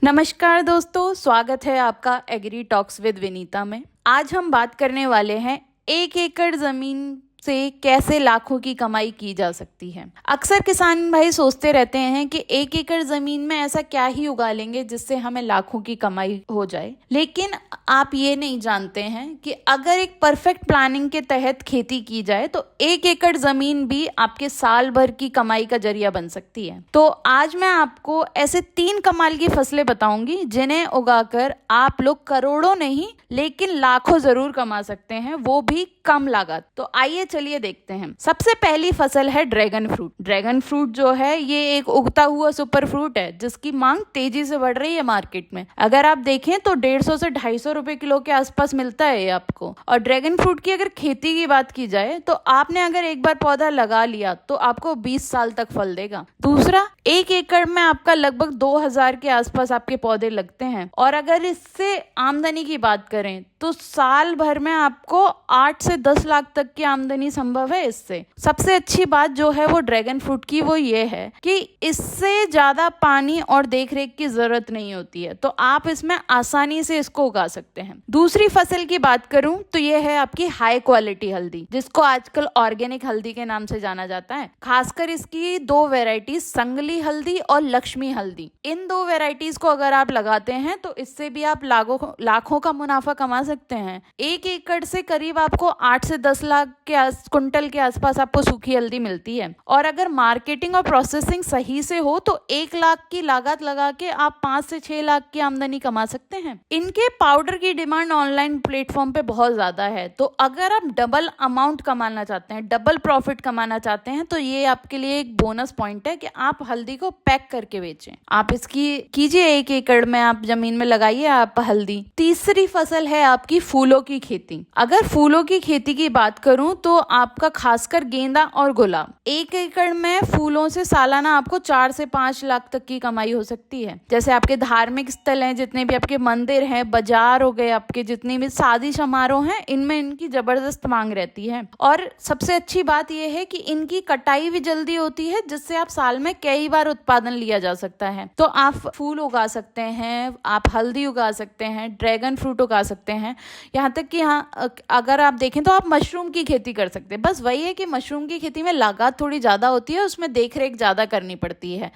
नमस्कार दोस्तों, स्वागत है आपका एग्री टॉक्स विद विनीता में। आज हम बात करने वाले हैं 1 एकड़ जमीन से कैसे लाखों की कमाई की जा सकती है। अक्सर किसान भाई सोचते रहते हैं कि 1 एकड़ जमीन में ऐसा क्या ही उगा लेंगे जिससे हमें लाखों की कमाई हो जाए, लेकिन आप ये नहीं जानते हैं कि अगर एक परफेक्ट प्लानिंग के तहत खेती की जाए तो 1 एकड़ जमीन भी आपके साल भर की कमाई का जरिया बन सकती है। तो आज मैं आपको ऐसे 3 कमाल की फसलें बताऊंगी जिन्हें उगाकर आप लोग करोड़ों नहीं लेकिन लाखों जरूर कमा सकते हैं, वो भी कम लागत। तो आइए चलिए देखते हैं। सबसे पहली फसल है ड्रैगन फ्रूट। ड्रैगन फ्रूट जो है ये एक उगता हुआ सुपर फ्रूट है जिसकी मांग तेजी से बढ़ रही है मार्केट में। अगर आप देखें तो 150 से 250 रुपए किलो के आसपास मिलता है ये आपको। और ड्रैगन फ्रूट की अगर खेती की बात की जाए तो आपने अगर एक बार पौधा लगा लिया तो आपको 20 साल तक फल देगा। दूसरा, 1 एकड़ में आपका लगभग 2000 के आसपास आपके पौधे लगते हैं। और अगर इससे आमदनी की बात करें तो साल भर में आपको 8 से 10 लाख तक की आमदनी संभव है इससे। सबसे अच्छी बात जो है वो ड्रैगन फ्रूट की वो ये है कि इससे ज्यादा पानी और देखरेख की जरूरत नहीं होती है, तो आप इसमें आसानी से इसको उगा सकते हैं। दूसरी फसल की बात करूं तो ये है आपकी हाई क्वालिटी हल्दी, जिसको आजकल ऑर्गेनिक हल्दी के नाम से जाना जाता है। खासकर इसकी 2 वेराइटीज, संगली हल्दी और लक्ष्मी हल्दी, इन 2 वेराइटीज को अगर आप लगाते हैं तो इससे भी आप लाखों का मुनाफा कमा सकते हैं। 1 एकड़ से करीब आपको 8 से 10 लाख के कुंटल के आसपास आपको सूखी हल्दी मिलती है। और अगर मार्केटिंग और प्रोसेसिंग सही से हो तो 1 लाख की लागत लगा के आप 5 से 6 लाख की आमदनी कमा सकते हैं। इनके पाउडर की डिमांड ऑनलाइन प्लेटफॉर्म पे बहुत ज्यादा है, तो अगर आप डबल अमाउंट कमाना चाहते हैं, डबल प्रॉफिट कमाना चाहते हैं, तो ये आपके लिए एक बोनस पॉइंट है कि आप हल्दी को पैक करके बेचें। आप इसकी कीजिए 1 एकड़ में, आप जमीन में लगाइए आप हल्दी। तीसरी फसल है आपकी फूलों की खेती। अगर फूलों की खेती की बात करूं तो आपका खासकर गेंदा और गुलाब, 1 एकड़ में फूलों से सालाना आपको 4 से 5 लाख तक की कमाई हो सकती है। जैसे आपके धार्मिक स्थल हैं, जितने भी आपके मंदिर हैं, बाजार हो गए, आपके जितने भी शादी समारोह हैं, इनमें इनकी जबरदस्त मांग रहती है। और सबसे अच्छी बात यह है कि इनकी कटाई भी जल्दी होती है, जिससे आप साल में कई बार उत्पादन लिया जा सकता है। तो आप फूल उगा सकते हैं, आप हल्दी उगा सकते हैं, ड्रैगन फ्रूट उगा सकते हैं, यहाँ तक कि यहाँ अगर आप देखें तो आप मशरूम की खेती कर सकते हैं। बस वही है कि मशरूम की खेती में लागत थोड़ी ज़्यादा होती है, उसमें देख रेख ज़्यादा करनी पड़ती है।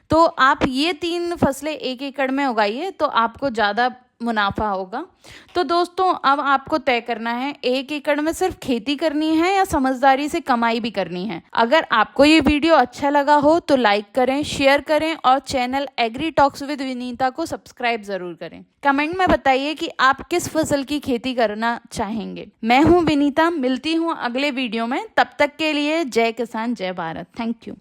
तो आप ये 3 फसलें 1 एकड़ में उगाइए तो आपको ज़्यादा मुनाफा होगा। तो दोस्तों, अब आपको तय करना है 1 एकड़ में सिर्फ खेती करनी है या समझदारी से कमाई भी करनी है। अगर आपको ये वीडियो अच्छा लगा हो तो लाइक करें, शेयर करें और channel agri talks with Vinita को सब्सक्राइब जरूर करें। कमेंट में बताइए कि आप किस फसल की खेती करना चाहेंगे। मैं हूँ विनीता, मिलती हूँ अगले वीडियो में। तब तक के लिए जय किसान जय भारत। Thank you.